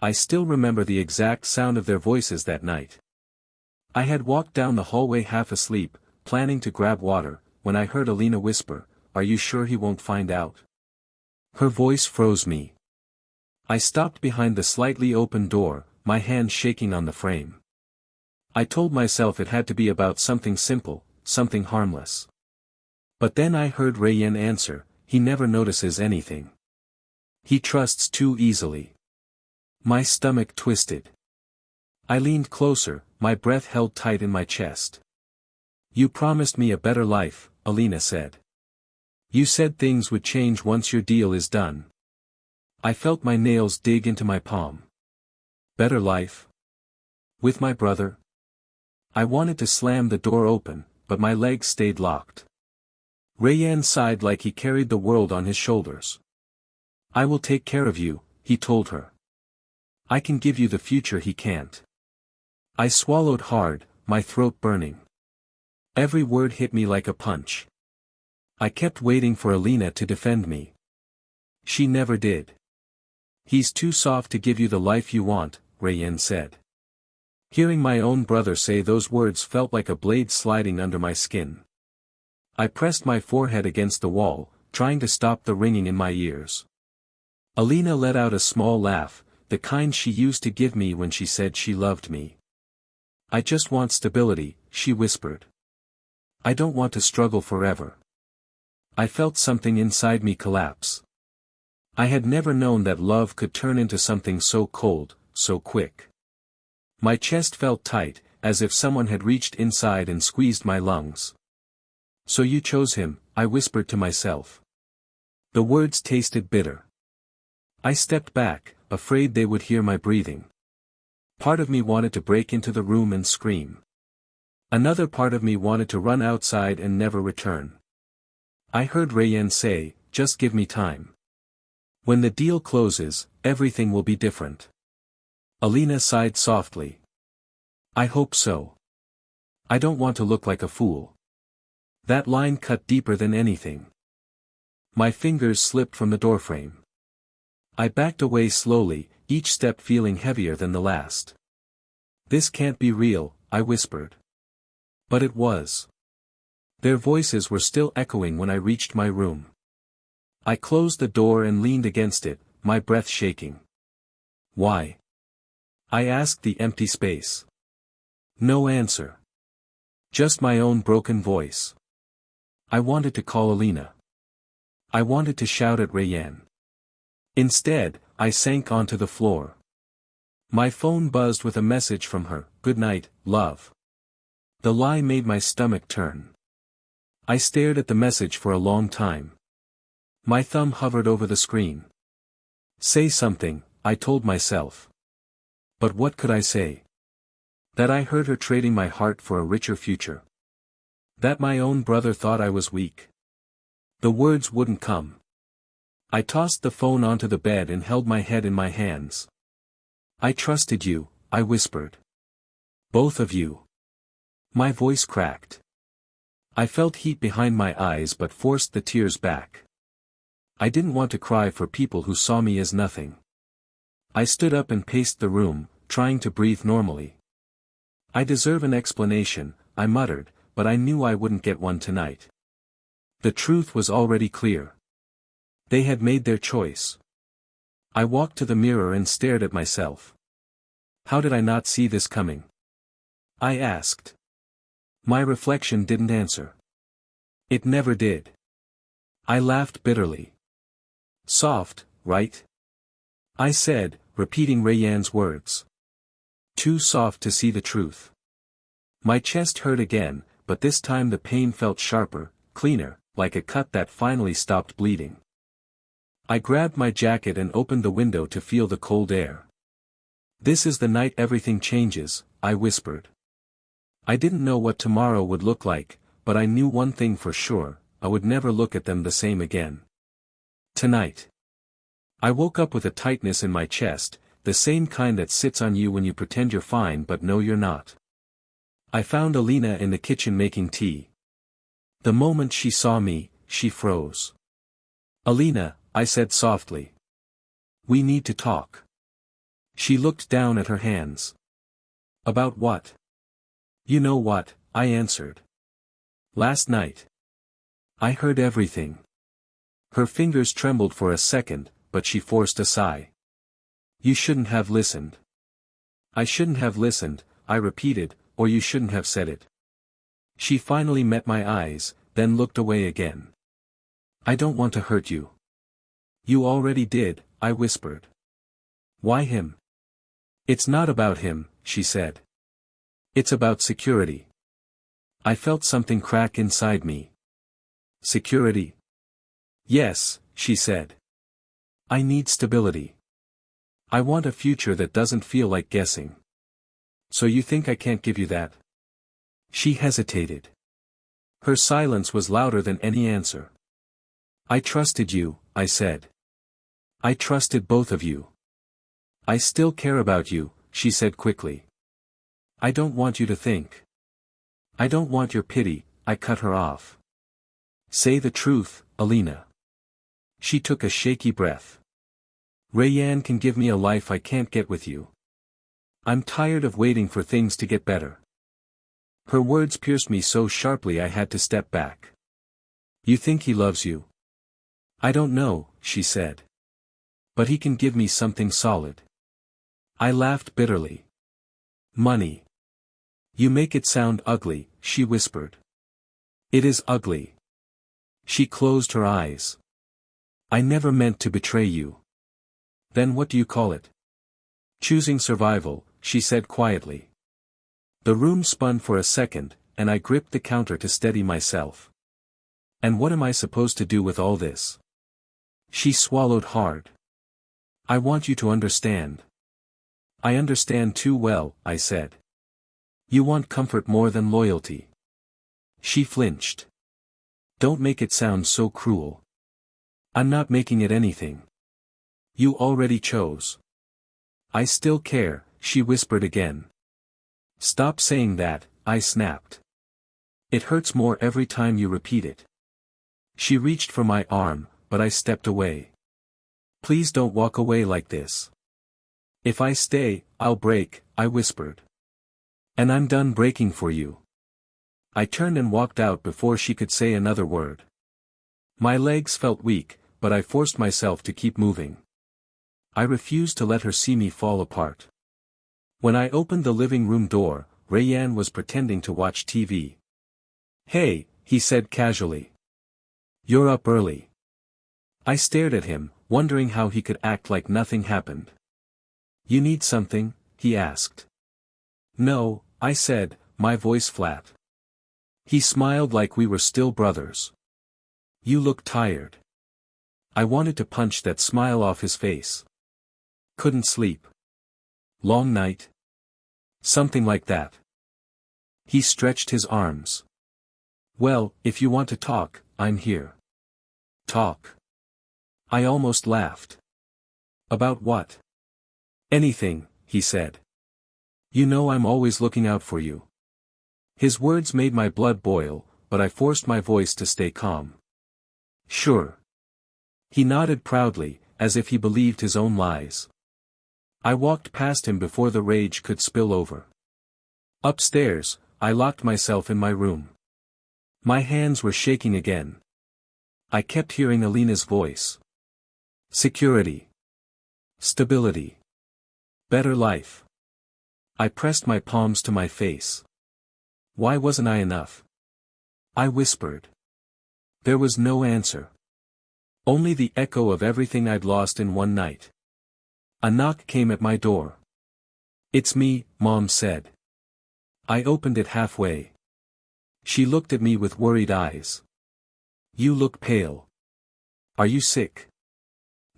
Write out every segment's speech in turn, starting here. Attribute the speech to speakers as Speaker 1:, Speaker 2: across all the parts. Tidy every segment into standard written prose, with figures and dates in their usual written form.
Speaker 1: I still remember the exact sound of their voices that night. I had walked down the hallway half asleep, planning to grab water, when I heard Alina whisper, "Are you sure he won't find out?" Her voice froze me. I stopped behind the slightly open door, my hand shaking on the frame. I told myself it had to be about something simple, something harmless. But then I heard Rayyan answer, "He never notices anything. He trusts too easily." My stomach twisted. I leaned closer, my breath held tight in my chest. "You promised me a better life," Alina said. "You said things would change once your deal is done." I felt my nails dig into my palm. Better life? With my brother? I wanted to slam the door open, but my legs stayed locked. Rayyan sighed like he carried the world on his shoulders. "I will take care of you," he told her. "I can give you the future he can't." I swallowed hard, my throat burning. Every word hit me like a punch. I kept waiting for Alina to defend me. She never did. "He's too soft to give you the life you want," Rayyan said. Hearing my own brother say those words felt like a blade sliding under my skin. I pressed my forehead against the wall, trying to stop the ringing in my ears. Alina let out a small laugh, the kind she used to give me when she said she loved me. "I just want stability," she whispered. "I don't want to struggle forever." I felt something inside me collapse. I had never known that love could turn into something so cold, so quick. My chest felt tight, as if someone had reached inside and squeezed my lungs. "So you chose him," I whispered to myself. The words tasted bitter. I stepped back, afraid they would hear my breathing. Part of me wanted to break into the room and scream. Another part of me wanted to run outside and never return. I heard Rayyan say, "Just give me time. When the deal closes, everything will be different." Alina sighed softly. "I hope so. I don't want to look like a fool." That line cut deeper than anything. My fingers slipped from the doorframe. I backed away slowly, each step feeling heavier than the last. "This can't be real," I whispered. But it was. Their voices were still echoing when I reached my room. I closed the door and leaned against it, my breath shaking. "Why?" I asked the empty space. No answer. Just my own broken voice. I wanted to call Alina. I wanted to shout at Rayyan. Instead, I sank onto the floor. My phone buzzed with a message from her, "Good night, love." The lie made my stomach turn. I stared at the message for a long time. My thumb hovered over the screen. "Say something," I told myself. But what could I say? That I hurt her trading my heart for a richer future? That my own brother thought I was weak? The words wouldn't come. I tossed the phone onto the bed and held my head in my hands. "I trusted you," I whispered. "Both of you." My voice cracked. I felt heat behind my eyes but forced the tears back. I didn't want to cry for people who saw me as nothing. I stood up and paced the room, trying to breathe normally. "I deserve an explanation," I muttered, but I knew I wouldn't get one tonight. The truth was already clear. They had made their choice. I walked to the mirror and stared at myself. How did I not see this coming? I asked. My reflection didn't answer. It never did. I laughed bitterly. "Soft, right?" I said, repeating Rayyan's words. "Too soft to see the truth." My chest hurt again, but this time the pain felt sharper, cleaner, like a cut that finally stopped bleeding. I grabbed my jacket and opened the window to feel the cold air. "This is the night everything changes," I whispered. I didn't know what tomorrow would look like, but I knew one thing for sure, I would never look at them the same again. Tonight. I woke up with a tightness in my chest, the same kind that sits on you when you pretend you're fine but know you're not. I found Alina in the kitchen making tea. The moment she saw me, she froze. "Alina," I said softly. "We need to talk." She looked down at her hands. About what? You know what, I answered. Last night. I heard everything. Her fingers trembled for a second, but she forced a sigh. You shouldn't have listened. I shouldn't have listened, I repeated, or you shouldn't have said it. She finally met my eyes, then looked away again. I don't want to hurt you. You already did, I whispered. Why him? It's not about him, she said. It's about security. I felt something crack inside me. Security? Yes, she said. I need stability. I want a future that doesn't feel like guessing. So you think I can't give you that? She hesitated. Her silence was louder than any answer. I trusted you, I said. I trusted both of you. I still care about you, she said quickly. I don't want you to think. I don't want your pity, I cut her off. Say the truth, Alina. She took a shaky breath. Rayyan can give me a life I can't get with you. I'm tired of waiting for things to get better. Her words pierced me so sharply I had to step back. You think he loves you? I don't know, she said. But he can give me something solid. I laughed bitterly. Money. You make it sound ugly, she whispered. It is ugly. She closed her eyes. I never meant to betray you. Then what do you call it? Choosing survival, she said quietly. The room spun for a second, and I gripped the counter to steady myself. And what am I supposed to do with all this? She swallowed hard. I want you to understand. I understand too well, I said. You want comfort more than loyalty. She flinched. Don't make it sound so cruel. I'm not making it anything. You already chose. I still care, she whispered again. Stop saying that, I snapped. It hurts more every time you repeat it. She reached for my arm, but I stepped away. Please don't walk away like this. If I stay, I'll break, I whispered. And I'm done breaking for you. I turned and walked out before she could say another word. My legs felt weak, but I forced myself to keep moving. I refused to let her see me fall apart. When I opened the living room door, Rayyan was pretending to watch TV. Hey, he said casually. You're up early. I stared at him, wondering how he could act like nothing happened. You need something? He asked. No, I said, my voice flat. He smiled like we were still brothers. You look tired. I wanted to punch that smile off his face. Couldn't sleep. Long night? Something like that. He stretched his arms. Well, if you want to talk, I'm here. Talk. I almost laughed. About what? Anything, he said. You know I'm always looking out for you. His words made my blood boil, but I forced my voice to stay calm. Sure. He nodded proudly, as if he believed his own lies. I walked past him before the rage could spill over. Upstairs, I locked myself in my room. My hands were shaking again. I kept hearing Alina's voice. Security. Stability. Better life. I pressed my palms to my face. Why wasn't I enough? I whispered. There was no answer. Only the echo of everything I'd lost in one night. A knock came at my door. It's me, Mom said. I opened it halfway. She looked at me with worried eyes. You look pale. Are you sick?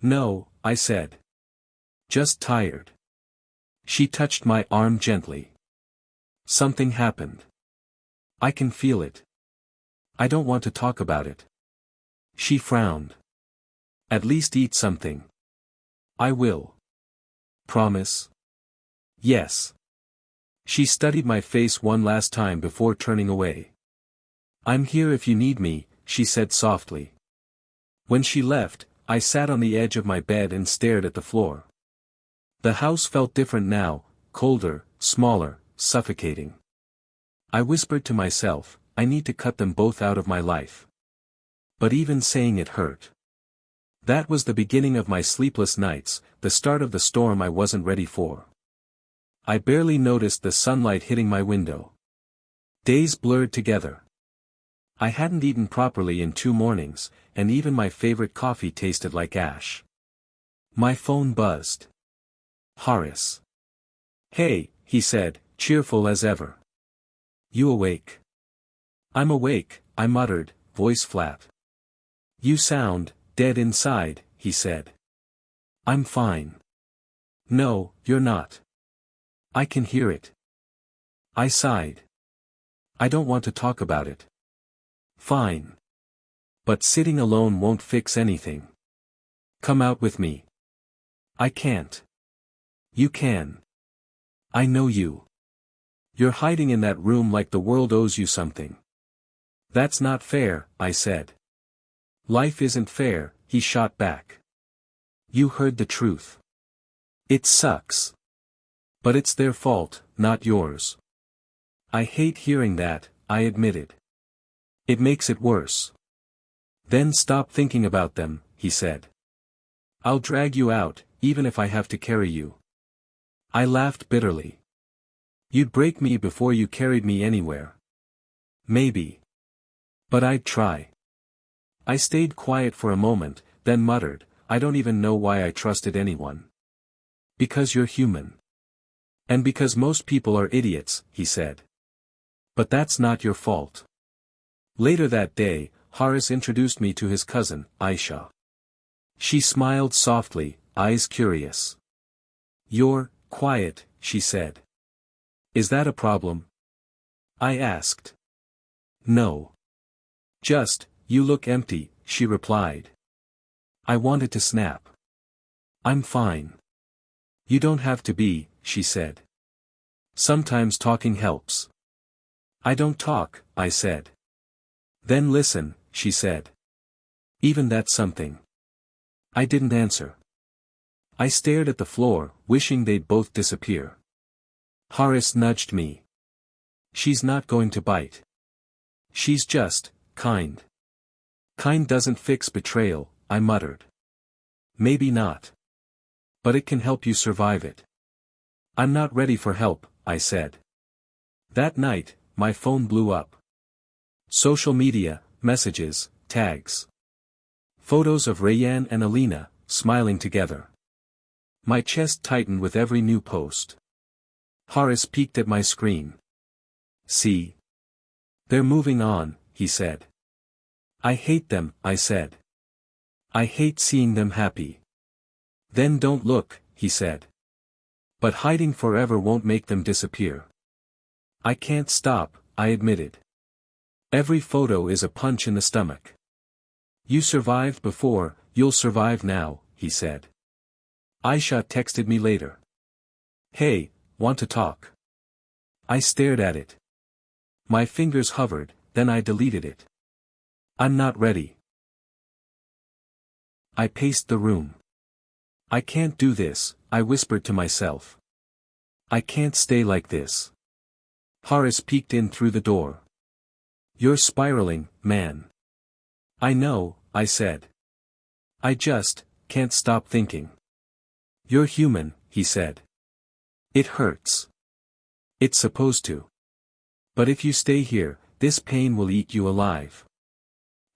Speaker 1: No, I said. Just tired. She touched my arm gently. Something happened. I can feel it. I don't want to talk about it. She frowned. At least eat something. I will. Promise? Yes. She studied my face one last time before turning away. I'm here if you need me, she said softly. When she left, I sat on the edge of my bed and stared at the floor. The house felt different now, colder, smaller, suffocating. I whispered to myself, I need to cut them both out of my life. But even saying it hurt. That was the beginning of my sleepless nights, the start of the storm I wasn't ready for. I barely noticed the sunlight hitting my window. Days blurred together. I hadn't eaten properly in 2 mornings, and even my favorite coffee tasted like ash. My phone buzzed. Horace. Hey, he said, cheerful as ever. You awake? I'm awake, I muttered, voice flat. You sound dead inside, he said. I'm fine. No, you're not. I can hear it. I sighed. I don't want to talk about it. Fine. But sitting alone won't fix anything. Come out with me. I can't. You can. I know you. You're hiding in that room like the world owes you something. That's not fair, I said. Life isn't fair, he shot back. You heard the truth. It sucks. But it's their fault, not yours. I hate hearing that, I admitted. It makes it worse. Then stop thinking about them, he said. I'll drag you out, even if I have to carry you. I laughed bitterly. You'd break me before you carried me anywhere. Maybe. But I'd try. I stayed quiet for a moment, then muttered, I don't even know why I trusted anyone. Because you're human. And because most people are idiots, he said. But that's not your fault. Later that day, Horace introduced me to his cousin, Aisha. She smiled softly, eyes curious. You're quiet, she said. Is that a problem? I asked. No. Just, you look empty, she replied. I wanted to snap. I'm fine. You don't have to be, she said. Sometimes talking helps. I don't talk, I said. Then listen, she said. Even that's something. I didn't answer. I stared at the floor, wishing they'd both disappear. Horace nudged me. She's not going to bite. She's just kind. Kind doesn't fix betrayal, I muttered. Maybe not. But it can help you survive it. I'm not ready for help, I said. That night, my phone blew up. Social media, messages, tags. Photos of Rayyan and Alina, smiling together. My chest tightened with every new post. Horace peeked at my screen. See? They're moving on, he said. I hate them, I said. I hate seeing them happy. Then don't look, he said. But hiding forever won't make them disappear. I can't stop, I admitted. Every photo is a punch in the stomach. You survived before, you'll survive now, he said. Aisha texted me later. Hey, want to talk? I stared at it. My fingers hovered, then I deleted it. I'm not ready. I paced the room. I can't do this, I whispered to myself. I can't stay like this. Horace peeked in through the door. You're spiraling, man. I know, I said. I just can't stop thinking. You're human, he said. It hurts. It's supposed to. But if you stay here, this pain will eat you alive.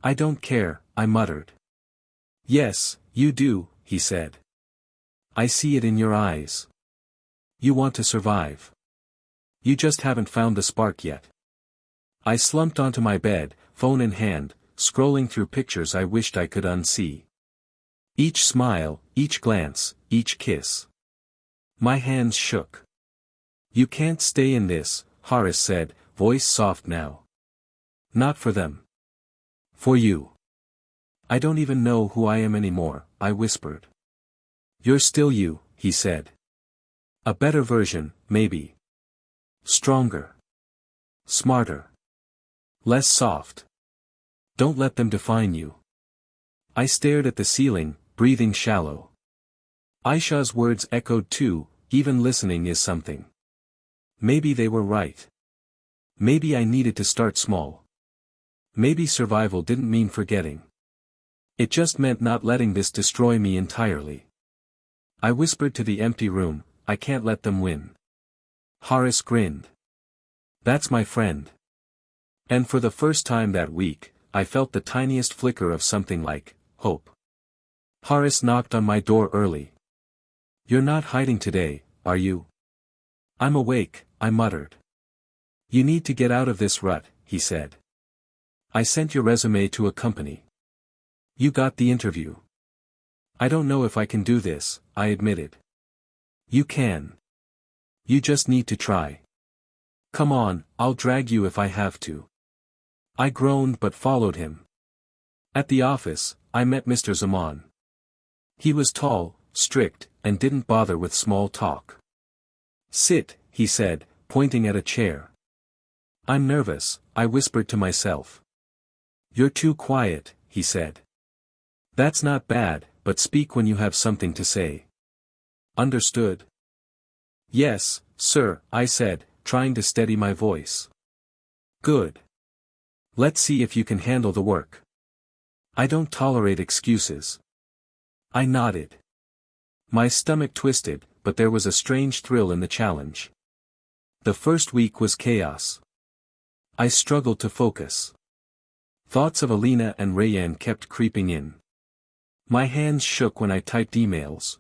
Speaker 1: I don't care, I muttered. Yes, you do, he said. I see it in your eyes. You want to survive. You just haven't found the spark yet. I slumped onto my bed, phone in hand, scrolling through pictures I wished I could unsee. Each smile, each glance, each kiss. My hands shook. You can't stay in this, Horace said, voice soft now. Not for them. For you. I don't even know who I am anymore, I whispered. You're still you, he said. A better version, maybe. Stronger. Smarter. Less soft. Don't let them define you. I stared at the ceiling, breathing shallow. Aisha's words echoed too, even listening is something. Maybe they were right. Maybe I needed to start small. Maybe survival didn't mean forgetting. It just meant not letting this destroy me entirely. I whispered to the empty room, I can't let them win. Horace grinned. That's my friend. And for the first time that week, I felt the tiniest flicker of something like hope. Horace knocked on my door early. You're not hiding today, are you? I'm awake, I muttered. You need to get out of this rut, he said. I sent your resume to a company. You got the interview. I don't know if I can do this, I admitted. You can. You just need to try. Come on, I'll drag you if I have to. I groaned but followed him. At the office, I met Mr. Zaman. He was tall, strict, and didn't bother with small talk. Sit, he said, pointing at a chair. I'm nervous, I whispered to myself. You're too quiet, he said. That's not bad, but speak when you have something to say. Understood? Yes, sir, I said, trying to steady my voice. Good. Let's see if you can handle the work. I don't tolerate excuses. I nodded. My stomach twisted, but there was a strange thrill in the challenge. The first week was chaos. I struggled to focus. Thoughts of Alina and Rayyan kept creeping in. My hands shook when I typed emails.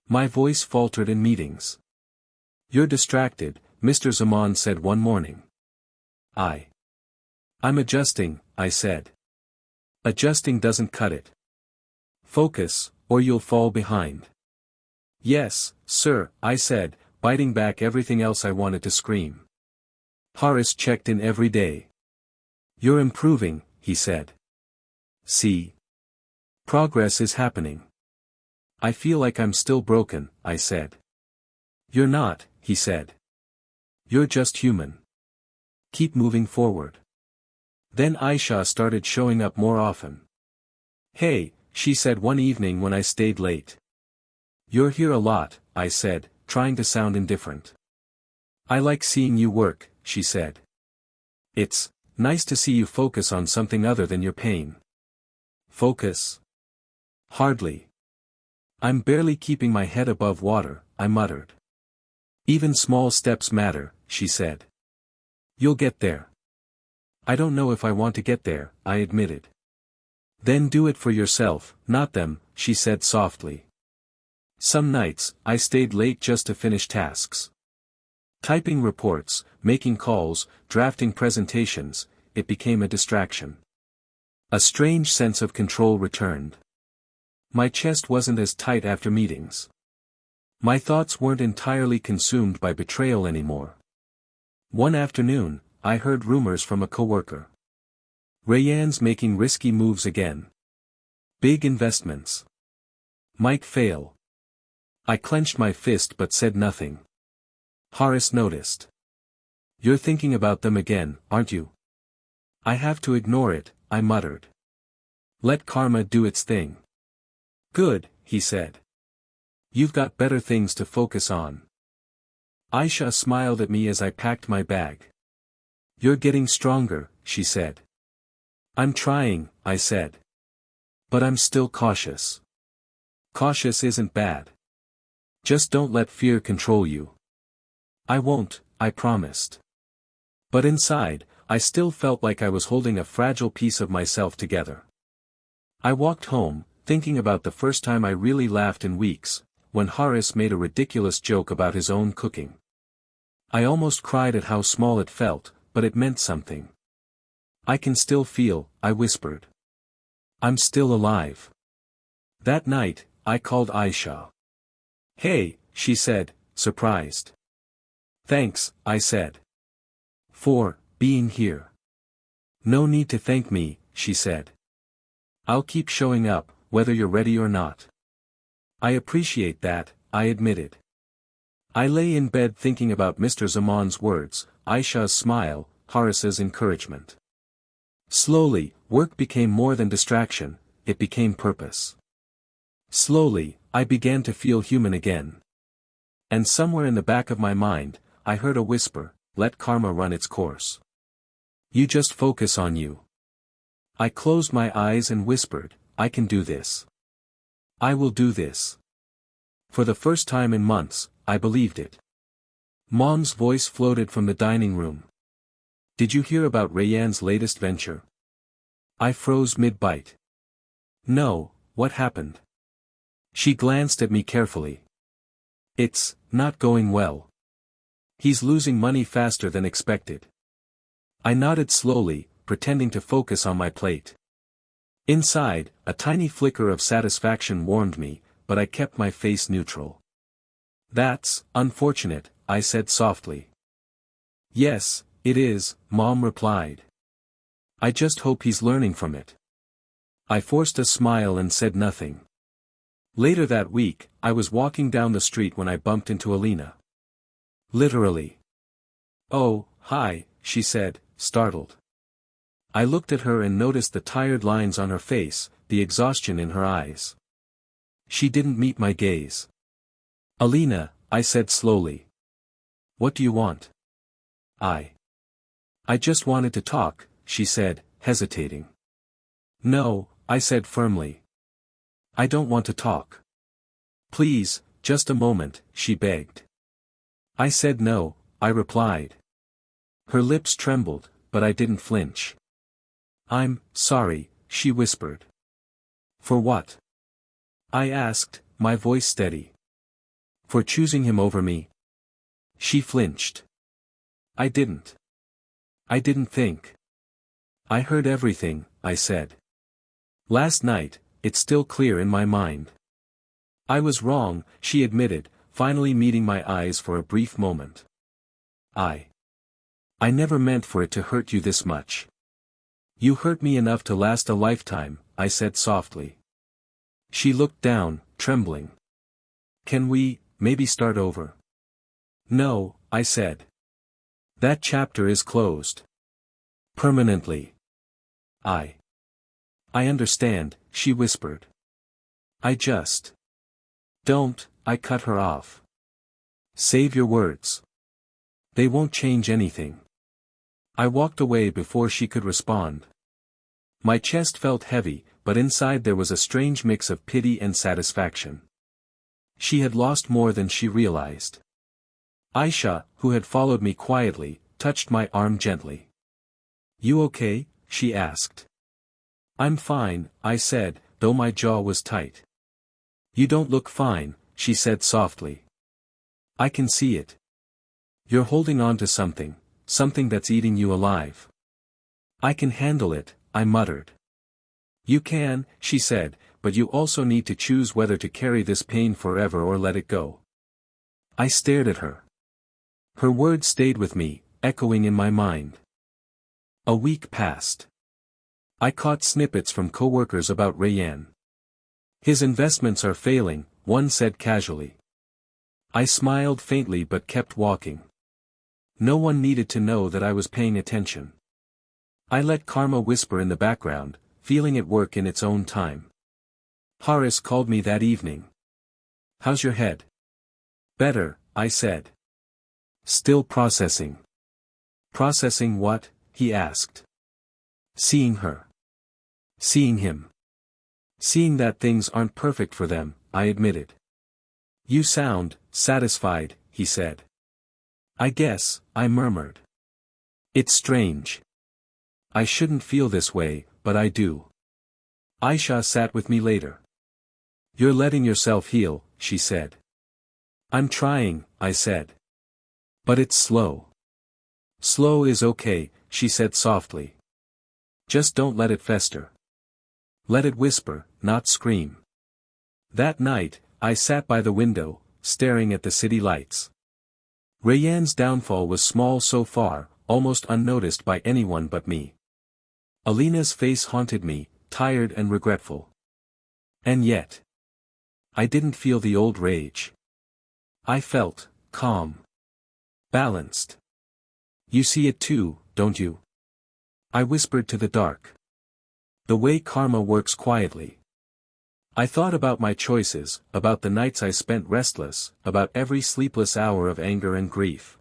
Speaker 1: My voice faltered in meetings. You're distracted, Mr. Zaman said one morning. I'm adjusting, I said. Adjusting doesn't cut it. Focus, or you'll fall behind. Yes, sir, I said, biting back everything else I wanted to scream. Horace checked in every day. You're improving, he said. See? Progress is happening. I feel like I'm still broken, I said. You're not, he said. You're just human. Keep moving forward. Then Aisha started showing up more often. Hey, she said one evening when I stayed late. You're here a lot, I said, trying to sound indifferent. I like seeing you work, she said. It's nice to see you focus on something other than your pain. Focus? Hardly. I'm barely keeping my head above water, I muttered. Even small steps matter, she said. You'll get there. I don't know if I want to get there, I admitted. Then do it for yourself, not them, she said softly. Some nights, I stayed late just to finish tasks. Typing reports, making calls, drafting presentations, it became a distraction. A strange sense of control returned. My chest wasn't as tight after meetings. My thoughts weren't entirely consumed by betrayal anymore. One afternoon, I heard rumors from a coworker. Rayyan's making risky moves again. Big investments. Might fail. I clenched my fist but said nothing. Horace noticed. You're thinking about them again, aren't you? I have to ignore it, I muttered. Let karma do its thing. Good, he said. You've got better things to focus on. Aisha smiled at me as I packed my bag. You're getting stronger, she said. I'm trying, I said. But I'm still cautious. Cautious isn't bad. Just don't let fear control you. I won't, I promised. But inside, I still felt like I was holding a fragile piece of myself together. I walked home, thinking about the first time I really laughed in weeks, when Horace made a ridiculous joke about his own cooking. I almost cried at how small it felt, but it meant something. I can still feel, I whispered. I'm still alive. That night, I called Aisha. Hey, she said, surprised. Thanks, I said. For being here. No need to thank me, she said. I'll keep showing up, whether you're ready or not. I appreciate that, I admitted. I lay in bed thinking about Mr. Zaman's words, Aisha's smile, Horace's encouragement. Slowly, work became more than distraction, it became purpose. Slowly, I began to feel human again. And somewhere in the back of my mind, I heard a whisper, let karma run its course. You just focus on you. I closed my eyes and whispered, I can do this. I will do this. For the first time in months, I believed it. Mom's voice floated from the dining room. Did you hear about Rayyan's latest venture? I froze mid-bite. No, what happened? She glanced at me carefully. It's not going well. He's losing money faster than expected. I nodded slowly, pretending to focus on my plate. Inside, a tiny flicker of satisfaction warmed me, but I kept my face neutral. That's unfortunate, I said softly. Yes, it is, Mom replied. I just hope he's learning from it. I forced a smile and said nothing. Later that week, I was walking down the street when I bumped into Alina. Literally. Oh, hi, she said, startled. I looked at her and noticed the tired lines on her face, the exhaustion in her eyes. She didn't meet my gaze. Alina, I said slowly. What do you want? I just wanted to talk, she said, hesitating. No, I said firmly. I don't want to talk. Please, just a moment, she begged. I said no, I replied. Her lips trembled, but I didn't flinch. I'm sorry, she whispered. For what? I asked, my voice steady. For choosing him over me. She flinched. I didn't think. I heard everything, I said. Last night, it's still clear in my mind. I was wrong, she admitted, finally meeting my eyes for a brief moment. I never meant for it to hurt you this much. You hurt me enough to last a lifetime, I said softly. She looked down, trembling. Can we, maybe start over? No, I said. That chapter is closed. Permanently. I understand, she whispered. I just don't, I cut her off. Save your words. They won't change anything. I walked away before she could respond. My chest felt heavy, but inside there was a strange mix of pity and satisfaction. She had lost more than she realized. Aisha, who had followed me quietly, touched my arm gently. You okay? She asked. I'm fine, I said, though my jaw was tight. You don't look fine, she said softly. I can see it. You're holding on to something that's eating you alive. I can handle it, I muttered. You can, she said, but you also need to choose whether to carry this pain forever or let it go. I stared at her. Her words stayed with me, echoing in my mind. A week passed. I caught snippets from coworkers about Rayyan. His investments are failing, one said casually. I smiled faintly but kept walking. No one needed to know that I was paying attention. I let karma whisper in the background, feeling it work in its own time. Horace called me that evening. How's your head? Better, I said. Still processing. Processing what? He asked. Seeing her. Seeing him. Seeing that things aren't perfect for them, I admitted. You sound satisfied, he said. I guess, I murmured. It's strange. I shouldn't feel this way, but I do. Aisha sat with me later. You're letting yourself heal, she said. I'm trying, I said. But it's slow. Slow is okay, she said softly. Just don't let it fester. Let it whisper, not scream. That night, I sat by the window, staring at the city lights. Rayyan's downfall was small so far, almost unnoticed by anyone but me. Alina's face haunted me, tired and regretful. And yet, I didn't feel the old rage. I felt calm. Balanced. You see it too, don't you? I whispered to the dark. The way karma works quietly. I thought about my choices, about the nights I spent restless, about every sleepless hour of anger and grief.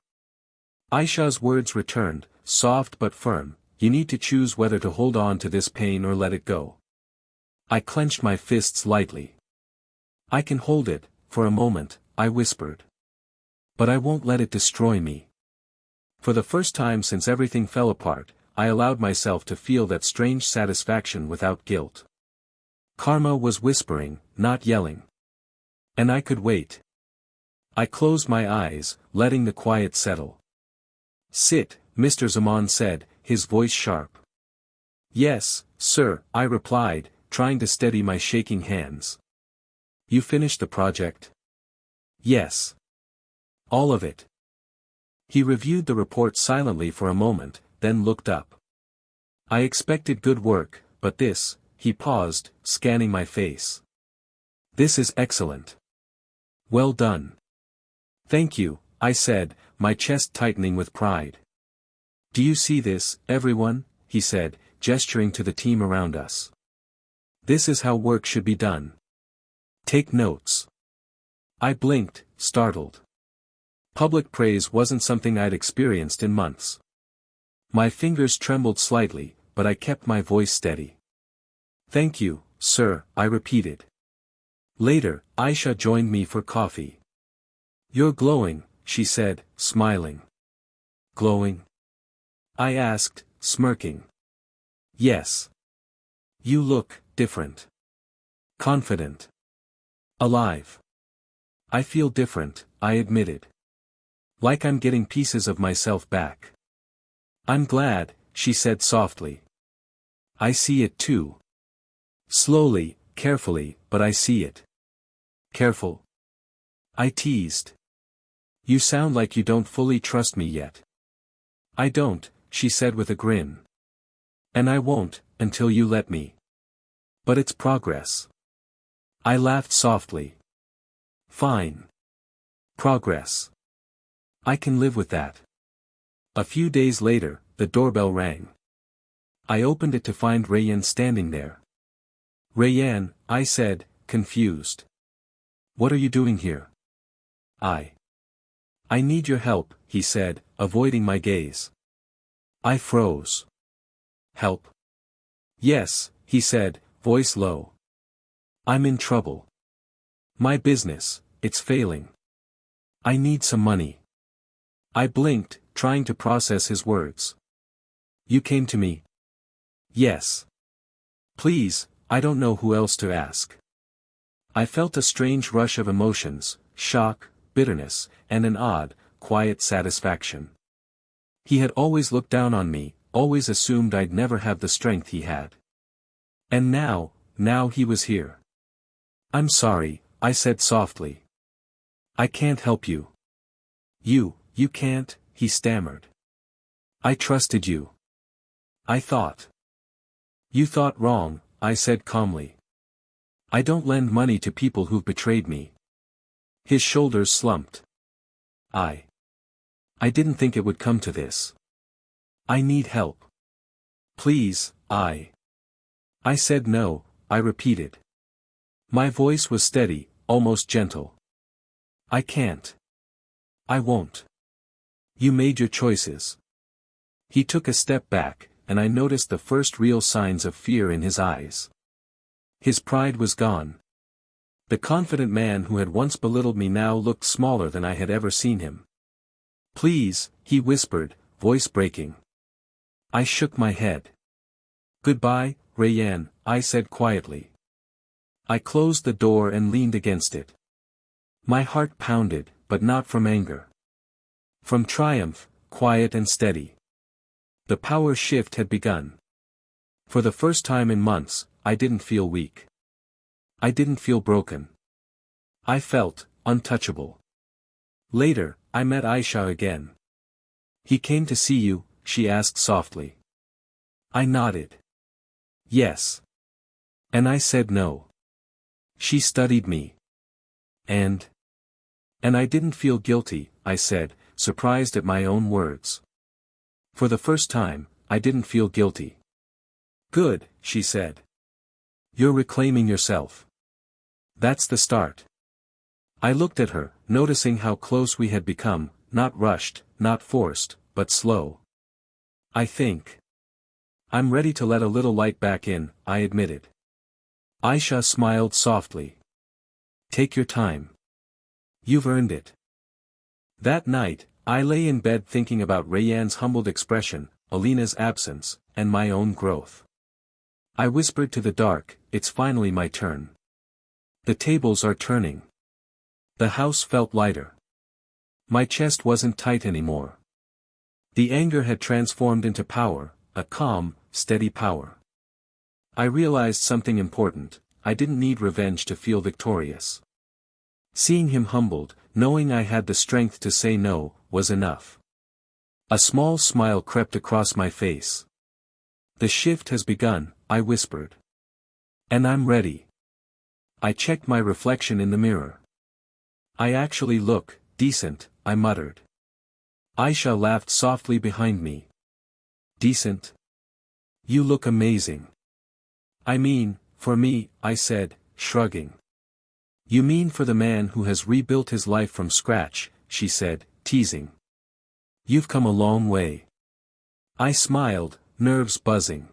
Speaker 1: Aisha's words returned, soft but firm, you need to choose whether to hold on to this pain or let it go. I clenched my fists lightly. I can hold it, for a moment, I whispered. But I won't let it destroy me. For the first time since everything fell apart, I allowed myself to feel that strange satisfaction without guilt. Karma was whispering, not yelling. And I could wait. I closed my eyes, letting the quiet settle. Sit, Mr. Zaman said, his voice sharp. Yes, sir, I replied, trying to steady my shaking hands. You finished the project? Yes. All of it. He reviewed the report silently for a moment, then looked up. I expected good work, but this, he paused, scanning my face. This is excellent. Well done. Thank you, I said, my chest tightening with pride. Do you see this, everyone? He said, gesturing to the team around us. This is how work should be done. Take notes. I blinked, startled. Public praise wasn't something I'd experienced in months. My fingers trembled slightly, but I kept my voice steady. Thank you, sir, I repeated. Later, Aisha joined me for coffee. You're glowing, she said, smiling. Glowing? I asked, smirking. Yes. You look different. Confident. Alive. I feel different, I admitted. Like I'm getting pieces of myself back. I'm glad, she said softly. I see it too. Slowly, carefully, but I see it. Careful? I teased. You sound like you don't fully trust me yet. I don't, she said with a grin. And I won't, until you let me. But it's progress. I laughed softly. Fine. Progress. I can live with that. A few days later, the doorbell rang. I opened it to find Rayyan standing there. Rayyan, I said, confused. What are you doing here? I need your help, he said, avoiding my gaze. I froze. Help? Yes, he said, voice low. I'm in trouble. My business, it's failing. I need some money. I blinked, trying to process his words. You came to me? Yes. Please, I don't know who else to ask. I felt a strange rush of emotions, shock, bitterness, and an odd, quiet satisfaction. He had always looked down on me, always assumed I'd never have the strength he had. And now he was here. I'm sorry, I said softly. I can't help you. You can't, he stammered. I trusted you. I thought. You thought wrong, I said calmly. I don't lend money to people who've betrayed me. His shoulders slumped. I didn't think it would come to this. I need help. Please, I said no, I repeated. My voice was steady, almost gentle. I can't. I won't. You made your choices. He took a step back, and I noticed the first real signs of fear in his eyes. His pride was gone. The confident man who had once belittled me now looked smaller than I had ever seen him. Please, he whispered, voice breaking. I shook my head. Goodbye, Rayyan, I said quietly. I closed the door and leaned against it. My heart pounded, but not from anger. From triumph, quiet and steady. The power shift had begun. For the first time in months, I didn't feel weak. I didn't feel broken. I felt untouchable. Later, I met Aisha again. He came to see you, she asked softly. I nodded. Yes. And I said no. She studied me. And I didn't feel guilty, I said, surprised at my own words. For the first time, I didn't feel guilty. Good, she said. You're reclaiming yourself. That's the start. I looked at her, noticing how close we had become, not rushed, not forced, but slow. I think I'm ready to let a little light back in, I admitted. Aisha smiled softly. Take your time. You've earned it. That night, I lay in bed thinking about Rayyan's humbled expression, Alina's absence, and my own growth. I whispered to the dark, it's finally my turn. The tables are turning. The house felt lighter. My chest wasn't tight anymore. The anger had transformed into power, a calm, steady power. I realized something important, I didn't need revenge to feel victorious. Seeing him humbled, knowing I had the strength to say no, was enough. A small smile crept across my face. The shift has begun, I whispered. And I'm ready. I checked my reflection in the mirror. I actually look decent, I muttered. Aisha laughed softly behind me. Decent? You look amazing. I mean, for me, I said, shrugging. You mean for the man who has rebuilt his life from scratch, she said, teasing. You've come a long way. I smiled, nerves buzzing.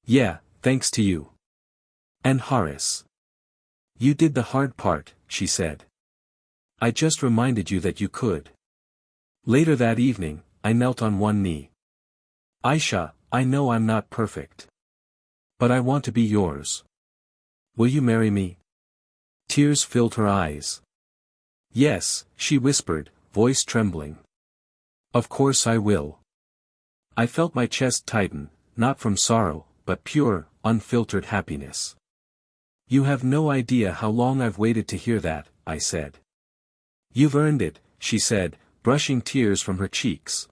Speaker 1: Yeah, thanks to you. And Horace. You did the hard part, she said. I just reminded you that you could. Later that evening, I knelt on one knee. Aisha, I know I'm not perfect. But I want to be yours. Will you marry me? Tears filled her eyes. Yes, she whispered, voice trembling. Of course I will. I felt my chest tighten, not from sorrow, but pure, unfiltered happiness. You have no idea how long I've waited to hear that, I said. You've earned it, she said, brushing tears from her cheeks.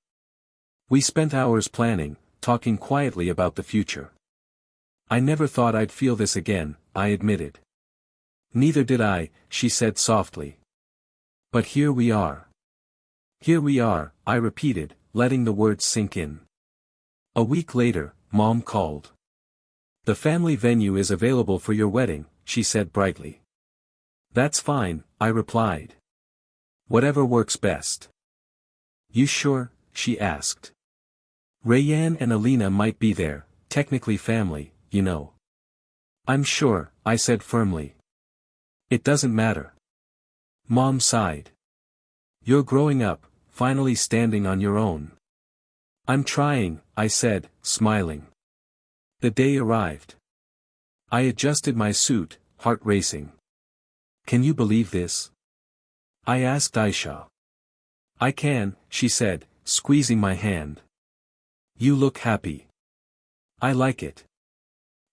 Speaker 1: We spent hours planning, talking quietly about the future. I never thought I'd feel this again, I admitted. Neither did I, she said softly. But here we are. Here we are, I repeated, letting the words sink in. A week later, Mom called. The family venue is available for your wedding, she said brightly. That's fine, I replied. Whatever works best. You sure? She asked. Rayyan and Alina might be there, technically family, you know. I'm sure, I said firmly. It doesn't matter. Mom sighed. You're growing up, finally standing on your own. I'm trying, I said, smiling. The day arrived. I adjusted my suit, heart racing. Can you believe this? I asked Aisha. I can, she said, squeezing my hand. You look happy. I like it.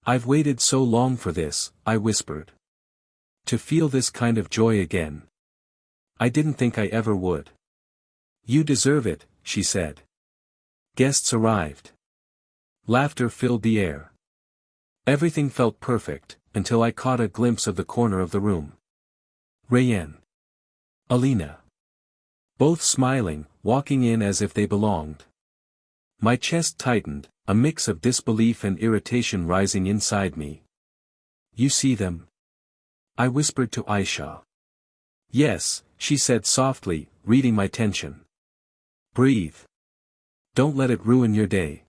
Speaker 1: I've waited so long for this, I whispered. To feel this kind of joy again. I didn't think I ever would. You deserve it, she said. Guests arrived. Laughter filled the air. Everything felt perfect, until I caught a glimpse of the corner of the room. Rayyan. Alina. Both smiling, walking in as if they belonged. My chest tightened, a mix of disbelief and irritation rising inside me. You see them? I whispered to Aisha. Yes, she said softly, reading my tension. Breathe. Don't let it ruin your day.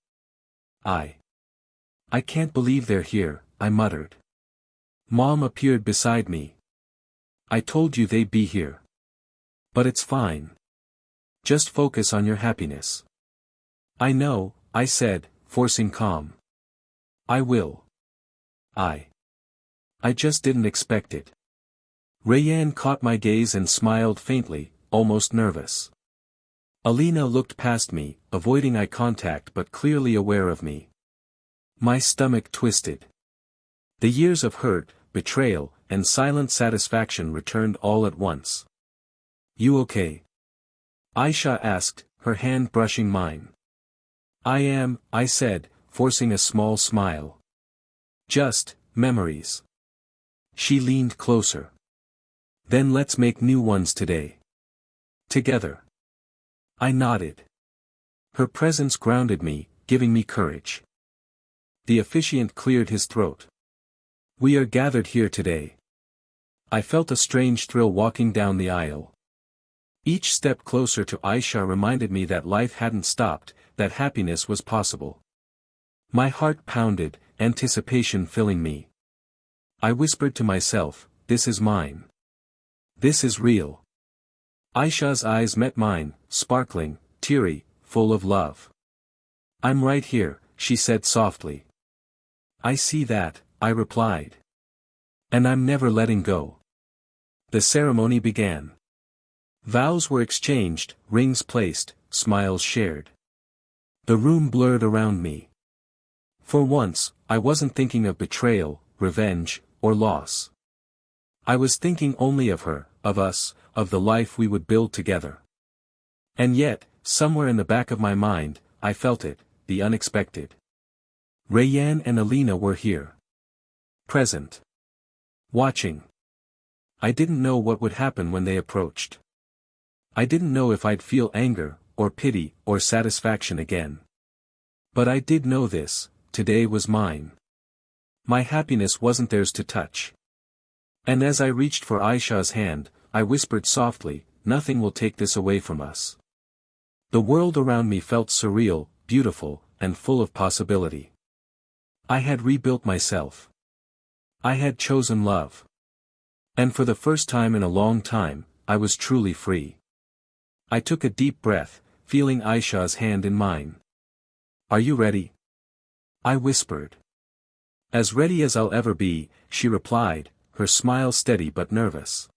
Speaker 1: I can't believe they're here, I muttered. Mom appeared beside me. I told you they'd be here. But it's fine. Just focus on your happiness. I know, I said, forcing calm. I will. I just didn't expect it. Rayyan caught my gaze and smiled faintly, almost nervous. Alina looked past me, avoiding eye contact but clearly aware of me. My stomach twisted. The years of hurt, betrayal, and silent satisfaction returned all at once. You okay? Aisha asked, her hand brushing mine. I am, I said, forcing a small smile. Just, memories. She leaned closer. Then let's make new ones today. Together. I nodded. Her presence grounded me, giving me courage. The officiant cleared his throat. We are gathered here today. I felt a strange thrill walking down the aisle. Each step closer to Aisha reminded me that life hadn't stopped, that happiness was possible. My heart pounded, anticipation filling me. I whispered to myself, this is mine. This is real. Aisha's eyes met mine, sparkling, teary, full of love. I'm right here, she said softly. I see that, I replied. And I'm never letting go. The ceremony began. Vows were exchanged, rings placed, smiles shared. The room blurred around me. For once, I wasn't thinking of betrayal, revenge, or loss. I was thinking only of her, of us, of the life we would build together. And yet, somewhere in the back of my mind, I felt it, the unexpected. Rayyan and Alina were here. Present. Watching. I didn't know what would happen when they approached. I didn't know if I'd feel anger, or pity, or satisfaction again. But I did know this, today was mine. My happiness wasn't theirs to touch. And as I reached for Aisha's hand, I whispered softly, nothing will take this away from us. The world around me felt surreal, beautiful, and full of possibility. I had rebuilt myself. I had chosen love. And for the first time in a long time, I was truly free. I took a deep breath, feeling Aisha's hand in mine. Are you ready? I whispered. As ready as I'll ever be, she replied, her smile steady but nervous.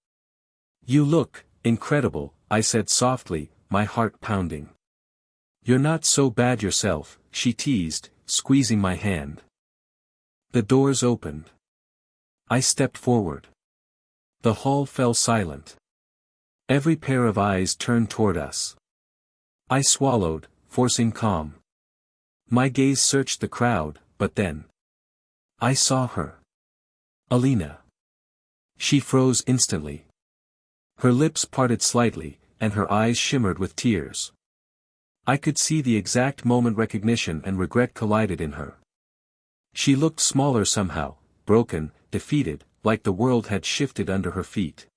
Speaker 1: You look incredible, I said softly, my heart pounding. You're not so bad yourself, she teased, squeezing my hand. The doors opened. I stepped forward. The hall fell silent. Every pair of eyes turned toward us. I swallowed, forcing calm. My gaze searched the crowd, but then I saw her. Alina. She froze instantly. Her lips parted slightly, and her eyes shimmered with tears. I could see the exact moment recognition and regret collided in her. She looked smaller somehow, broken, defeated, like the world had shifted under her feet.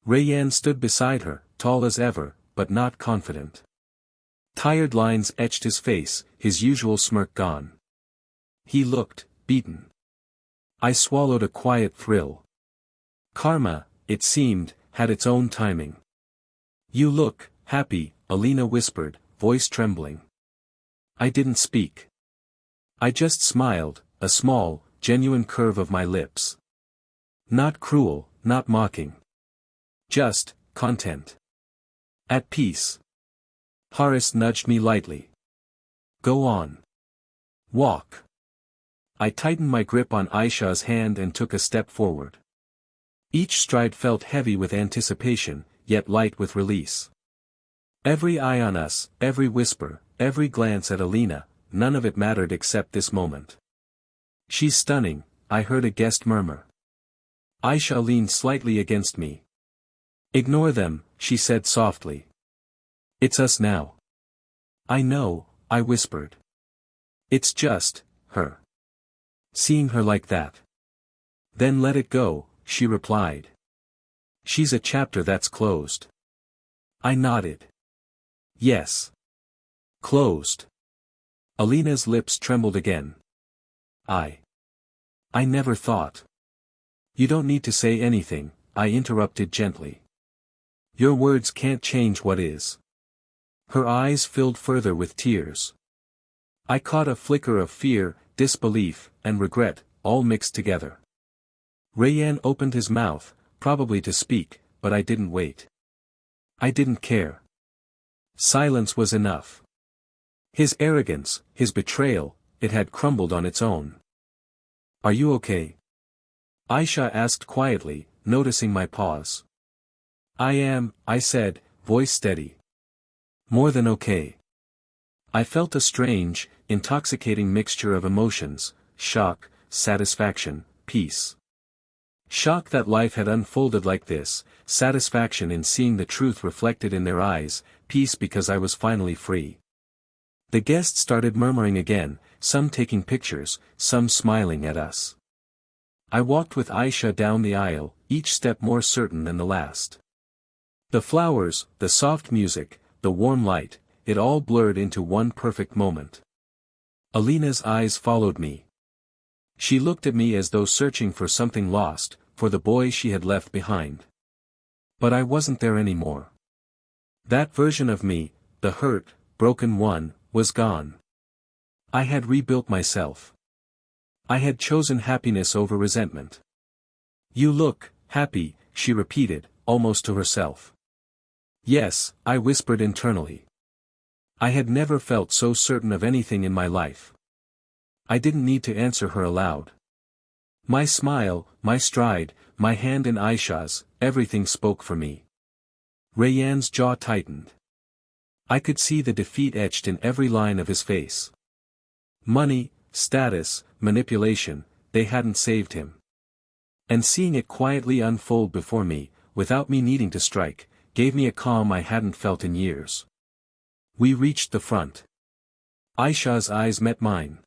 Speaker 1: Rayyan stood beside her, tall as ever, but not confident. Tired lines etched his face, his usual smirk gone. He looked beaten. I swallowed a quiet thrill. Karma, it seemed, had its own timing. You look happy, Alina whispered, voice trembling. I didn't speak. I just smiled, a small, genuine curve of my lips. Not cruel, not mocking. Just content. At peace. Haris nudged me lightly. Go on. Walk. I tightened my grip on Aisha's hand and took a step forward. Each stride felt heavy with anticipation, yet light with release. Every eye on us, every whisper, every glance at Alina, none of it mattered except this moment. She's stunning, I heard a guest murmur. Aisha leaned slightly against me. Ignore them, she said softly. It's us now. I know, I whispered. It's just her. Seeing her like that. Then let it go, she replied. She's a chapter that's closed. I nodded. Yes. Closed. Alina's lips trembled again. I never thought. You don't need to say anything, I interrupted gently. Your words can't change what is. Her eyes filled further with tears. I caught a flicker of fear, disbelief, and regret, all mixed together. Rayyan opened his mouth, probably to speak, but I didn't wait. I didn't care. Silence was enough. His arrogance, his betrayal, it had crumbled on its own. Are you okay? Aisha asked quietly, noticing my pause. I am, I said, voice steady. More than okay. I felt a strange, intoxicating mixture of emotions, shock, satisfaction, peace. Shock that life had unfolded like this, satisfaction in seeing the truth reflected in their eyes, peace because I was finally free. The guests started murmuring again, some taking pictures, some smiling at us. I walked with Aisha down the aisle, each step more certain than the last. The flowers, the soft music, the warm light, it all blurred into one perfect moment. Alina's eyes followed me. She looked at me as though searching for something lost, for the boy she had left behind. But I wasn't there anymore. That version of me, the hurt, broken one, was gone. I had rebuilt myself. I had chosen happiness over resentment. "You look happy," she repeated, almost to herself. "Yes," I whispered internally. I had never felt so certain of anything in my life. I didn't need to answer her aloud. My smile, my stride, my hand in Aisha's, everything spoke for me. Rayyan's jaw tightened. I could see the defeat etched in every line of his face. Money, status, manipulation, they hadn't saved him. And seeing it quietly unfold before me, without me needing to strike, gave me a calm I hadn't felt in years. We reached the front. Aisha's eyes met mine.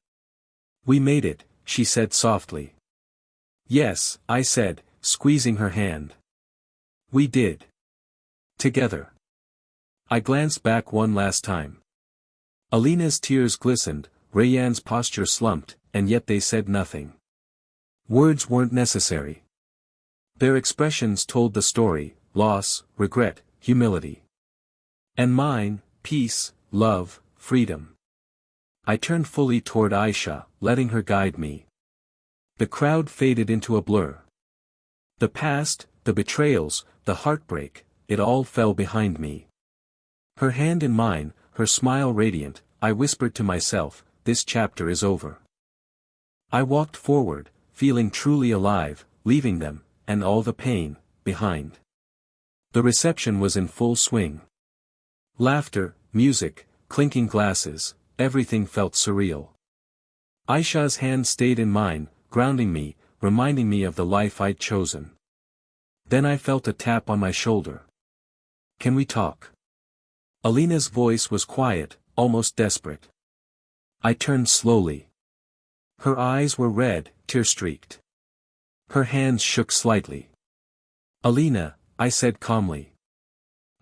Speaker 1: "We made it," she said softly. "Yes," I said, squeezing her hand. "We did. Together." I glanced back one last time. Alina's tears glistened, Rayyan's posture slumped, and yet they said nothing. Words weren't necessary. Their expressions told the story: loss, regret, humility. And mine, peace, love, freedom. I turned fully toward Aisha, letting her guide me. The crowd faded into a blur. The past, the betrayals, the heartbreak, it all fell behind me. Her hand in mine, her smile radiant, I whispered to myself, "This chapter is over." I walked forward, feeling truly alive, leaving them, and all the pain, behind. The reception was in full swing. Laughter, music, clinking glasses, everything felt surreal. Aisha's hand stayed in mine, grounding me, reminding me of the life I'd chosen. Then I felt a tap on my shoulder. "Can we talk?" Alina's voice was quiet, almost desperate. I turned slowly. Her eyes were red, tear-streaked. Her hands shook slightly. "Alina," I said calmly.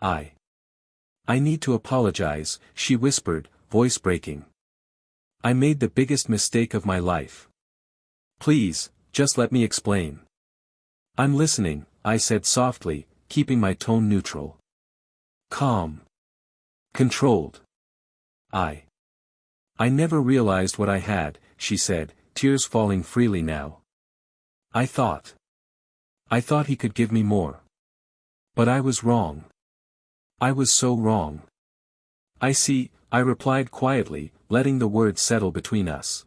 Speaker 1: I need to apologize," she whispered, voice breaking. "I made the biggest mistake of my life. Please, just let me explain." "I'm listening," I said softly, keeping my tone neutral. Calm. Controlled. I never realized what I had," she said, tears falling freely now. I thought he could give me more. But I was wrong. I was so wrong." "I see," I replied quietly, letting the words settle between us.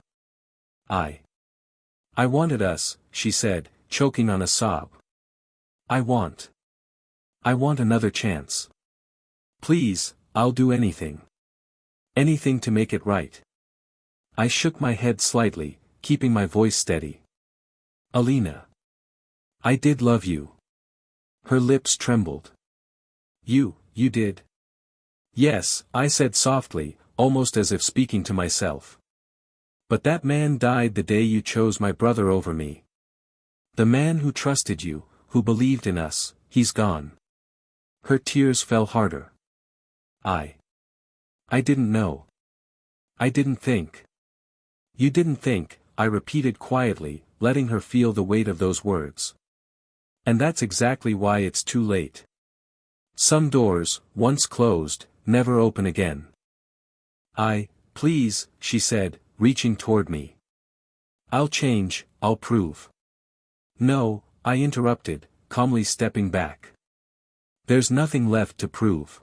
Speaker 1: I wanted us," she said, choking on a sob. I want another chance. Please, I'll do anything. Anything to make it right." I shook my head slightly, keeping my voice steady. "Alina. I did love you." Her lips trembled. You did?" "Yes," I said softly, almost as if speaking to myself. "But that man died the day you chose my brother over me. The man who trusted you, who believed in us, he's gone." Her tears fell harder. I didn't know. I didn't think." "You didn't think," I repeated quietly, letting her feel the weight of those words. "And that's exactly why it's too late. Some doors, once closed, never open again." Please," she said, reaching toward me. "I'll change, I'll prove." "No," I interrupted, calmly stepping back. "There's nothing left to prove.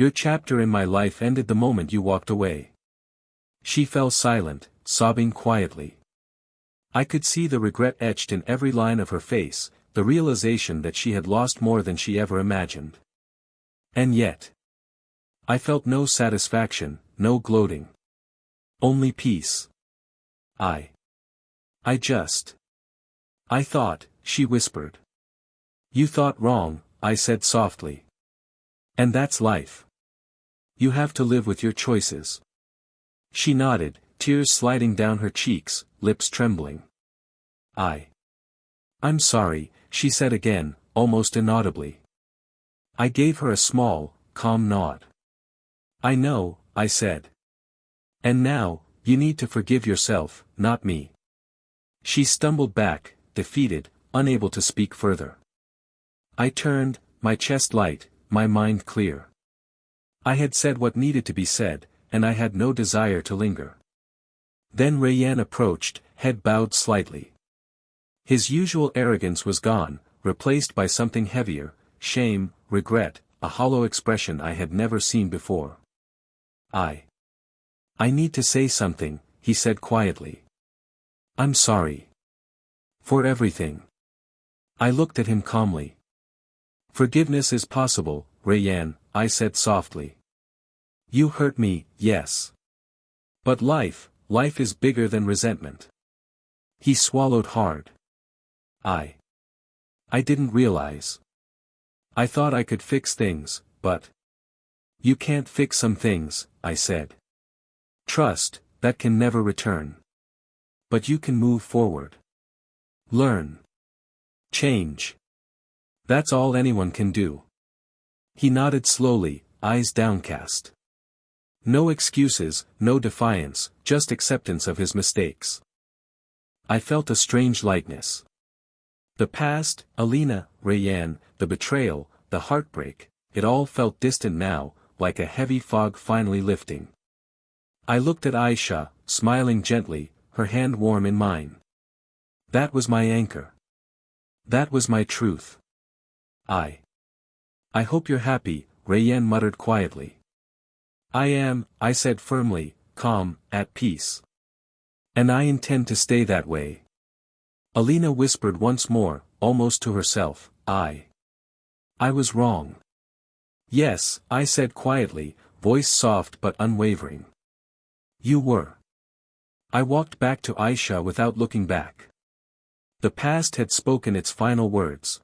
Speaker 1: Your chapter in my life ended the moment you walked away." She fell silent, sobbing quietly. I could see the regret etched in every line of her face, the realization that she had lost more than she ever imagined. And yet, I felt no satisfaction, no gloating. Only peace. I thought, she whispered. "You thought wrong," I said softly. "And that's life. You have to live with your choices." She nodded, tears sliding down her cheeks, lips trembling. I'm sorry," she said again, almost inaudibly. I gave her a small, calm nod. I know, I said. And now, you need to forgive yourself, not me. She stumbled back, defeated, unable to speak further. I turned, my chest light, my mind clear. I had said what needed to be said, and I had no desire to linger. Then Rayyan approached, head bowed slightly. His usual arrogance was gone, replaced by something heavier, shame, regret, a hollow expression I had never seen before. I need to say something, he said quietly. I'm sorry. For everything. I looked at him calmly. Forgiveness is possible, Rayyan, I said softly. You hurt me, yes. But life is bigger than resentment. He swallowed hard. I didn't realize. I thought I could fix things, but you can't fix some things, I said. Trust, that can never return. But you can move forward. Learn. Change. That's all anyone can do. He nodded slowly, eyes downcast. No excuses, no defiance, just acceptance of his mistakes. I felt a strange lightness. The past, Alina, Rayyan, the betrayal, the heartbreak, it all felt distant now, like a heavy fog finally lifting. I looked at Aisha, smiling gently, her hand warm in mine. That was my anchor. That was my truth. I hope you're happy, Rayyan muttered quietly. I am, I said firmly, calm, at peace. And I intend to stay that way. Alina whispered once more, almost to herself, I was wrong. Yes, I said quietly, voice soft but unwavering. You were. I walked back to Aisha without looking back. The past had spoken its final words.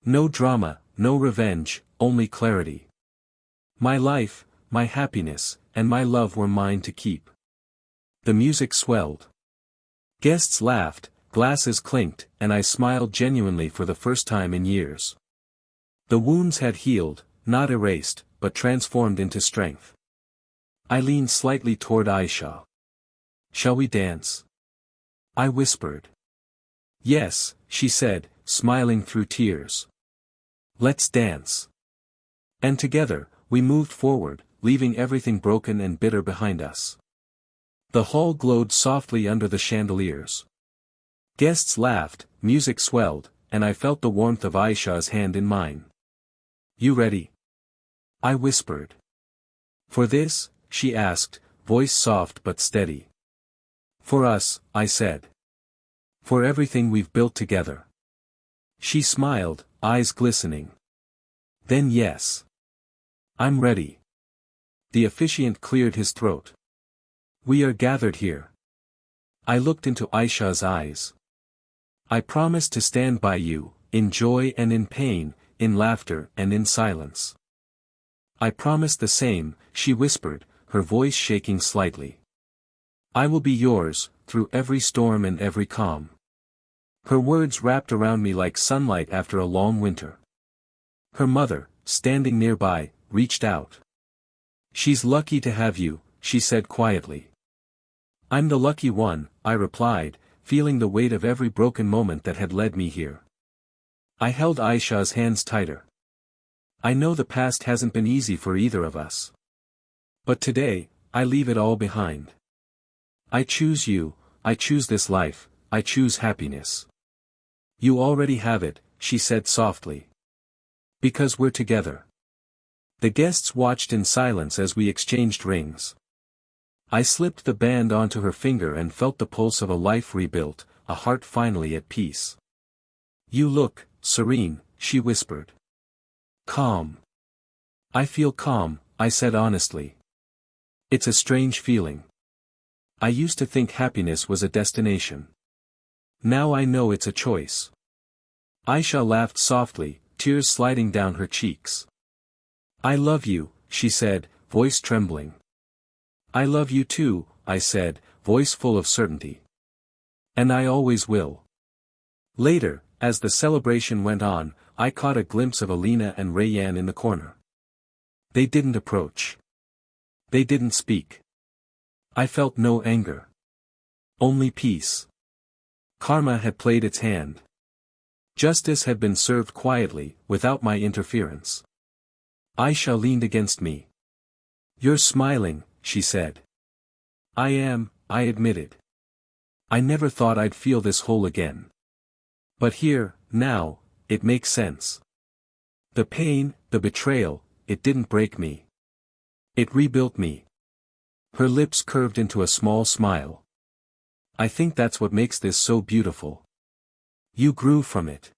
Speaker 1: No drama, no revenge, only clarity. My life, my happiness, and my love were mine to keep. The music swelled. Guests laughed, glasses clinked, and I smiled genuinely for the first time in years. The wounds had healed, not erased, but transformed into strength. I leaned slightly toward Aisha. Shall we dance? I whispered. Yes, she said, smiling through tears. Let's dance. And together, we moved forward, leaving everything broken and bitter behind us. The hall glowed softly under the chandeliers. Guests laughed, music swelled, and I felt the warmth of Aisha's hand in mine. You ready? I whispered. For this? She asked, voice soft but steady. For us, I said. For everything we've built together. She smiled, eyes glistening. Then yes. I'm ready. The officiant cleared his throat. We are gathered here. I looked into Aisha's eyes. I promise to stand by you, in joy and in pain, in laughter and in silence. I promise the same, she whispered, her voice shaking slightly. I will be yours, through every storm and every calm. Her words wrapped around me like sunlight after a long winter. Her mother, standing nearby, reached out. She's lucky to have you, she said quietly. I'm the lucky one, I replied, feeling the weight of every broken moment that had led me here. I held Aisha's hands tighter. I know the past hasn't been easy for either of us. But today, I leave it all behind. I choose you, I choose this life, I choose happiness. You already have it, she said softly. Because we're together. The guests watched in silence as we exchanged rings. I slipped the band onto her finger and felt the pulse of a life rebuilt, a heart finally at peace. You look serene, she whispered. Calm. I feel calm, I said honestly. It's a strange feeling. I used to think happiness was a destination. Now I know it's a choice. Aisha laughed softly, tears sliding down her cheeks. I love you, she said, voice trembling. I love you too, I said, voice full of certainty. And I always will. Later, As the celebration went on, I caught a glimpse of Alina and Rayyan in the corner. They didn't approach. They didn't speak. I felt no anger. Only peace. Karma had played its hand. Justice had been served quietly, without my interference. Aisha leaned against me. "You're smiling," she said. "I am," I admitted. "I never thought I'd feel this whole again. But here, now, it makes sense. The pain, the betrayal, it didn't break me. It rebuilt me." Her lips curved into a small smile. "I think that's what makes this so beautiful. You grew from it."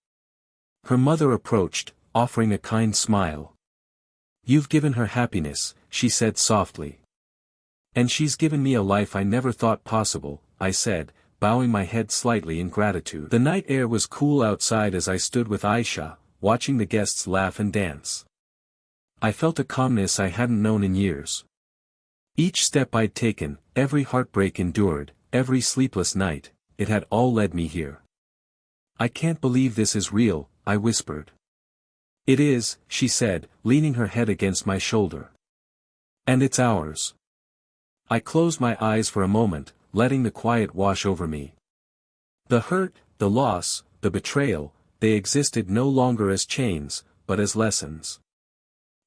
Speaker 1: Her mother approached, offering a kind smile. "You've given her happiness," she said softly. "And she's given me a life I never thought possible," I said, bowing my head slightly in gratitude. The night air was cool outside as I stood with Aisha, watching the guests laugh and dance. I felt a calmness I hadn't known in years. Each step I'd taken, every heartbreak endured, every sleepless night, it had all led me here. "I can't believe this is real," I whispered. "It is," she said, leaning her head against my shoulder. "And it's ours." I closed my eyes for a moment, letting the quiet wash over me. The hurt, the loss, the betrayal, they existed no longer as chains, but as lessons.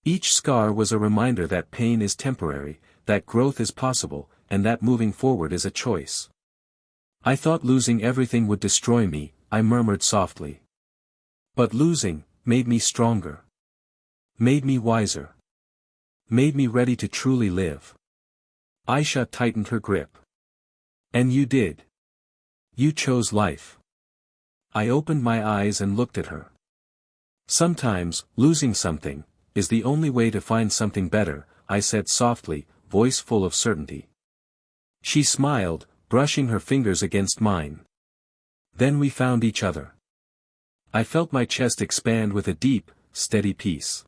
Speaker 1: Each scar was a reminder that pain is temporary, that growth is possible, and that moving forward is a choice. "I thought losing everything would destroy me," I murmured softly. "But losing, made me stronger. Made me wiser. Made me ready to truly live." Aisha tightened her grip. "And you did. You chose life." I opened my eyes and looked at her. "Sometimes, losing something, is the only way to find something better," I said softly, voice full of certainty. She smiled, brushing her fingers against mine. Then we found each other. I felt my chest expand with a deep, steady peace.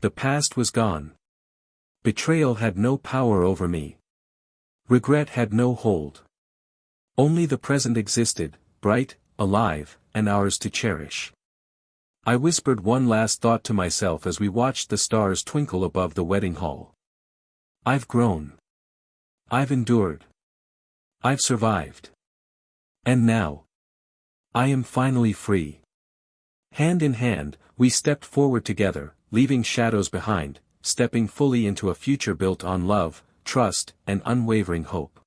Speaker 1: The past was gone. Betrayal had no power over me. Regret had no hold. Only the present existed, bright, alive, and ours to cherish. I whispered one last thought to myself as we watched the stars twinkle above the wedding hall. I've grown. I've endured. I've survived. And now, I am finally free. Hand in hand, we stepped forward together, leaving shadows behind, stepping fully into a future built on love, trust, and unwavering hope.